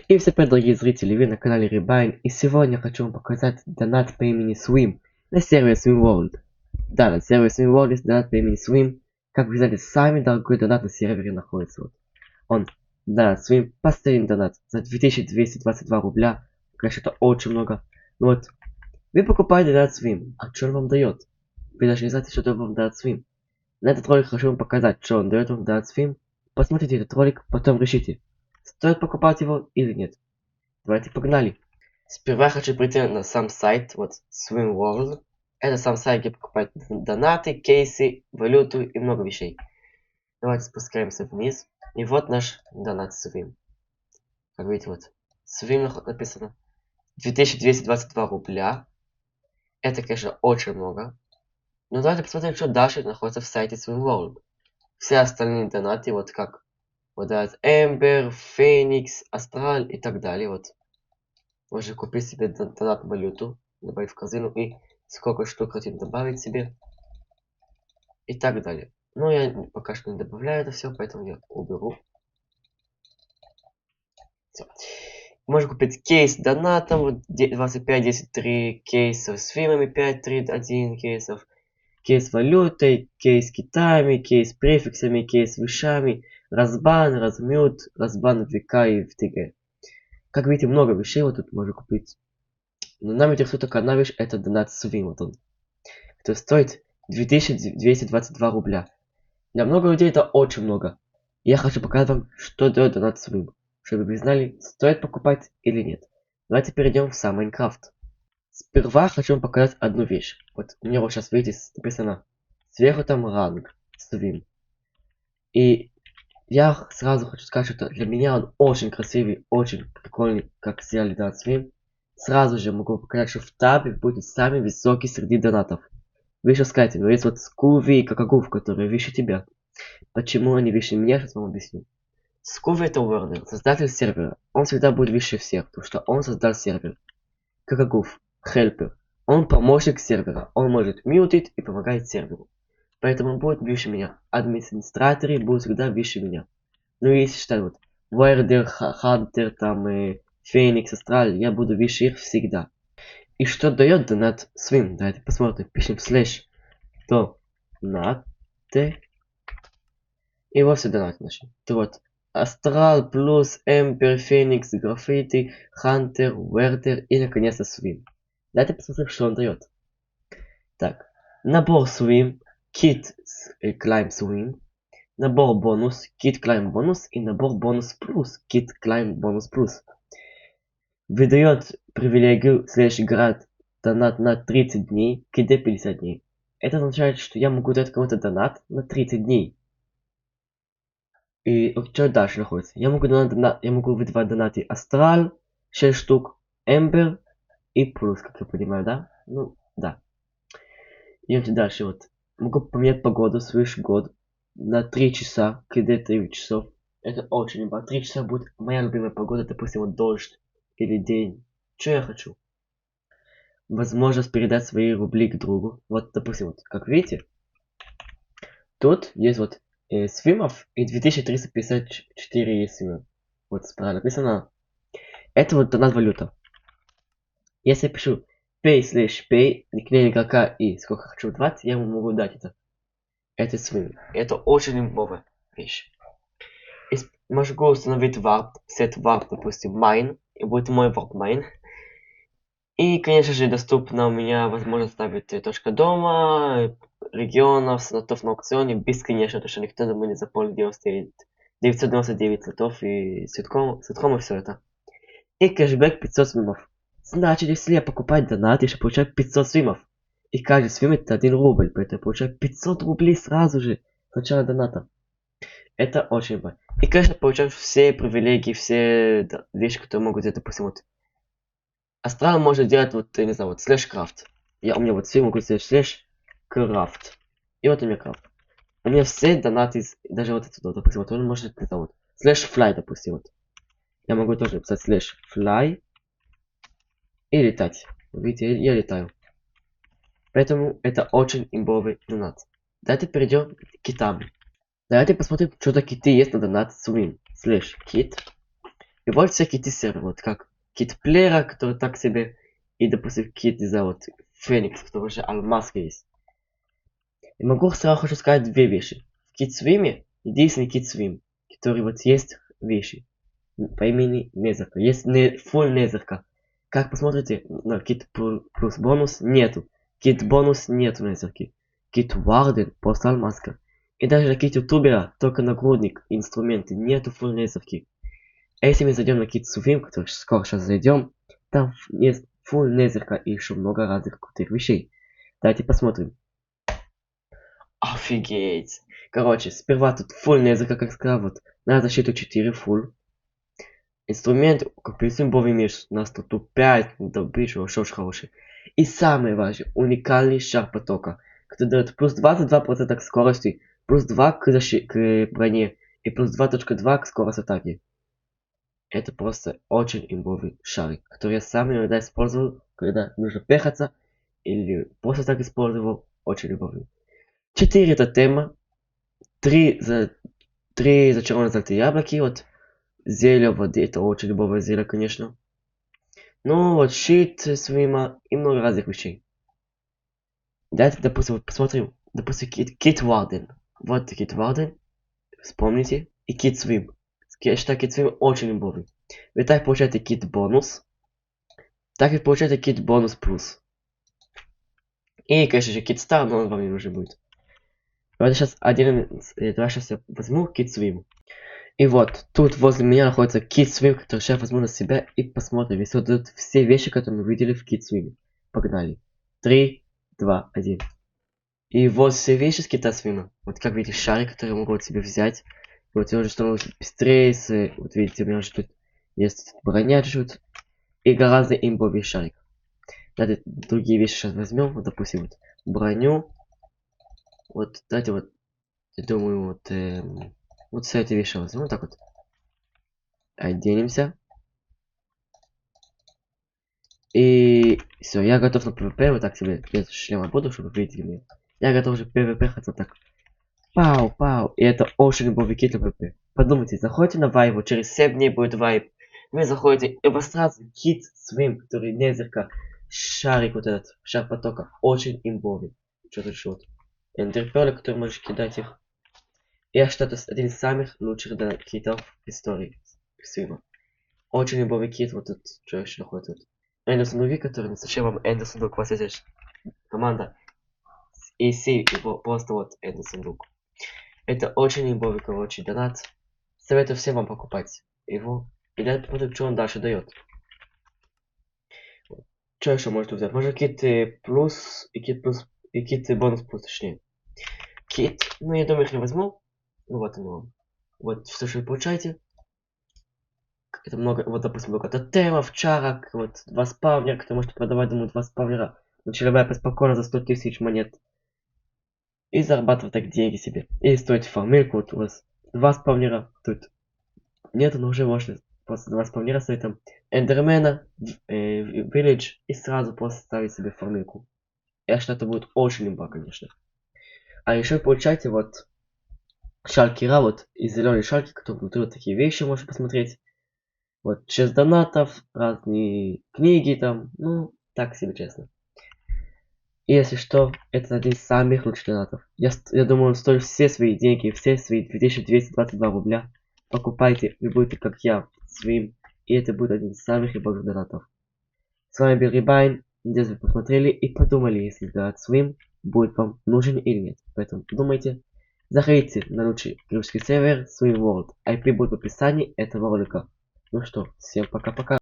И всем привет, дорогие зрители, вы на канале Rebind, и сегодня хочу вам показать донат по имени Swim на сервере Swim World. Да, на сервере Swim World есть донат по имени Swim. Как вы знаете, самый дорогой донат на сервере находится. Вот. Он, да, Swim, последний донат за 2222 рубля. Конечно, это очень много. Но вот, вы покупаете донат Swim, а что он вам дает? Вы даже не знаете, что дает вам донат Swim. На этот ролик хочу вам показать, что он дает вам донат Swim. Посмотрите этот ролик, потом решите, стоит покупать его или нет. Давайте погнали. Сперва я хочу прийти на сам сайт, вот Swim World. Это сам сайт, где покупать донаты, кейсы, валюту и много вещей. Давайте спускаемся вниз. И вот наш донат Swim. Как видите, вот Swim написано. 2222 рубля. Это, конечно, очень много. Но давайте посмотрим, что дальше находится в сайте Swim World. Все остальные донаты, вот как вот этот Ember, Phoenix, Astral и так далее, вот. Можно купить себе донат валюту, добавить в корзину и сколько штук хотим добавить себе. И так далее. Но я пока что не добавляю это все, поэтому я уберу. Все. Можно купить кейс донатом, вот 25, 10, 3 кейсов с фильмами, 5, 3, 1 кейсов. Кейс валютой, кейс китами, кейс префиксами, кейс вещами, разбан, размют, разбан в ВК и в ТГ. Как видите, много вещей вот тут можно купить. Но нам интересует только одна вещь, это донат Swim, вот он. Это стоит 2222 рубля. Для много людей это очень много. Я хочу показать вам, что дает донат Swim, чтобы вы знали, стоит покупать или нет. Давайте перейдем в сам Майнкрафт. Сперва хочу вам показать одну вещь. Вот у меня вот сейчас, видите, написано сверху там ранг Swim. И я сразу хочу сказать, что для меня он очень красивый, очень прикольный, как сделали донат Swim. Сразу же могу показать, что в табе будет самый высокий среди донатов. Вы еще скажете, но есть вот Скуви и Какагув, которые выше тебя. Почему они выше меня, сейчас вам объясню. Скуви это Уорнер, создатель сервера. Он всегда будет выше всех, потому что он создал сервер. Какагув, хелпер. Он помощник сервера. Он может мьютить и помогает серверу. Поэтому он будет выше меня. Администраторы будут всегда выше меня. Ну и если считать вот Уэрдер, Хантер, там Феникс, Астраль, я буду выше их всегда. И что дает донат Swim? Давайте посмотрим. Пишем слэш донаты. И вот все донаты наши. То вот Астрал плюс Эмпер, Феникс, Граффити, Хантер, Уэрдер и наконец-то Swim. Давайте посмотрим, что он дает. Так, набор Swim, Kit Climb Swim, набор бонус, Kit Climb бонус и набор бонус плюс, Kit Climb бонус плюс. Выдает привилегию слэш град донат на 30 дней, КД 50 дней. Это означает, что я могу дать кому-то донат на 30 дней. И что дальше находится? Я могу выдавать донаты Астрал, 6 штук, Эмбер и плюс, как я понимаю, да? Ну, да. Идемте дальше, вот. Могу поменять погоду, свыше год, на 3 часа, КД 3 часов. Это очень любо. 3 часа будет моя любимая погода, допустим, вот дождь или день. Что я хочу? Возможность передать свои рубли к другу. Вот, допустим, вот, как видите, тут есть вот свимов и 2354 свимов. Вот справа написано. Это вот донат валюта. Если я пишу pay/pay, никнейм игрока и сколько хочу давать, я ему могу дать это. Это свим. Это очень имбовая вещь. Могу установить warp, set warp, допустим, mine, и будет мой warp mine. И, конечно же, доступна у меня возможность ставить точка дома, регионов, слотов на аукционе, бесконечно, потому что никто думаю не заполнит 999 слотов и ситком и все это. И кэшбэк 500 свимов. Значит, если я покупаю донат, я получаю 500 свимов. И каждый свим это 1 рубль, поэтому я получаю 500 рублей сразу же с начала доната. Это очень важно. И, конечно, получаю все привилегии, все вещи, которые могут делать, допустим, вот. Астрал может делать вот, я не знаю, вот слэш крафт. У меня вот все могут сделать слэш крафт. И вот у меня крафт. У меня все донаты, даже вот это, допустим, вот он может это вот. Слэш флай, допустим, вот. Я могу тоже написать слэш флай. И летать. Видите, я летаю. Поэтому это очень имбовый донат. Давайте перейдем к китам. Давайте посмотрим, что за киты есть на донат Swim. Слэш кит. И вот всякие серверы, вот как Kitplayer, который так себе, и, допустим, Kit, не знаю, вот Феникс, который уже Алмазка есть. И могу сразу хочу сказать две вещи. В KitSwim, единственный KitSwim, который вот есть вещи по имени Незерка. Есть full Незерка. Как посмотрите, на Kit плюс бонус нету. Kit бонус нету Незерки. Kit Warden просто Алмазка. И даже на Kit Ютубера только нагрудник, инструменты, нету full Незерки. А если мы зайдем на KitSwim, который скоро сейчас зайдем, там есть full Незерка и еще много разных крутых вещей. Давайте посмотрим. Офигеть. Короче, сперва тут full Незерка, как сказал, вот на защиту 4 full. Инструмент, как пересимбовый меч, у нас тут 5, добыча, вообще очень хороший. И самое важное, уникальный шар потока, который дает плюс 22% к скорости, плюс 2 к броне и плюс 2.2 к скорости атаки. Это просто очень имбовый шарик, который я сам иногда использовал, когда нужно пехаться, или просто так использовал, очень имбовый. 4 тотема, 3 зачарованные золотые яблоки, вот. Зелье воды, это очень любовое зелье, конечно. Ну вот, щит Свима и много разных вещей. Давайте, допустим, вот посмотрим. Допустим, Кит Варден. Вот Кит Варден. Вспомните. И Кит Свим. Я считаю, Кит Свим очень любовный. Вы так получаете Кит бонус. Так и получаете Кит бонус плюс. И, конечно же, Кит Стар, но он вам не нужен будет. Давайте сейчас сейчас я возьму Кит Свим. И вот, тут возле меня находится KitSwim, который сейчас возьму на себя и посмотрим, если вот тут все вещи, которые мы видели в KitSwim. Погнали. 3, 2, 1. И вот все вещи с KitSwim. Вот как видите, шарик, который я могу от себе взять. И вот я уже становлюсь быстрее, вот видите, у меня уже тут есть броня чуть-чуть. И гораздо имбовый шарик. Давайте другие вещи сейчас возьмем. Вот, допустим, вот броню. Вот, давайте вот, я думаю, вот... вот все эти вещи возьмем, вот так вот. Оденемся. И все, я готов на PvP, вот так себе без шлема буду, чтобы вы видели меня. Я готов уже PvP хотя так. Пау, пау. И это очень любовь кит на PvP. Подумайте, заходите на вайбу, через 7 дней будет вайб. Вы заходите и обостраться Кит Свим, который Незерка, шарик вот этот, шар потока, очень имбовый. Что тут шут? Эндерпёры, которые можешь кидать их. Я считаю, это один из самых лучших китов в истории Свима. Очень любовый кит, вот тут, что еще находится. Эндерсон Луви, который, зачем вам Эндерсон Лук, у вас есть команда AC, и просто вот Эндерсон Лук. Это очень имбовый, короче, донат. Советую всем вам покупать его. И давайте посмотрим, что он дальше дает. Что еще может взять? Может кит плюс, и кит бонус плюс, точнее. Кит, ну я думаю, их не возьму. Ну вот он. Вот все, что вы получаете. Это много, вот допустим, много тотемов, чарок, вот 2 спавнера, которые можете продавать, думаю, 2 спавнера. Начали спокойно за 100 000 монет. И зарабатывать так деньги себе. И стоить фармильку, вот у вас 2 спавнера, тут нет, но уже можно просто 2 спавнера стоит там эндермена, village, и сразу просто ставить себе фармильку. Я считаю, это будет очень имба, конечно. А еще получайте вот шалькера, вот из зеленой шальки, которые внутри вот такие вещи можно посмотреть. Вот 6 донатов, разные книги там, ну, так себе честно. И если что, это один из самых лучших донатов. Я думаю, он стоит все свои деньги, все свои 2222 рубля. Покупайте, вы будете как я, своим, и это будет один из самых любимых донатов. С вами был Рибайн, надеюсь вы посмотрели и подумали, если донат Swim будет вам нужен или нет. Поэтому подумайте. Заходите на лучший русский сервер Swim World. IP будет в описании этого ролика. Ну что, всем пока-пока.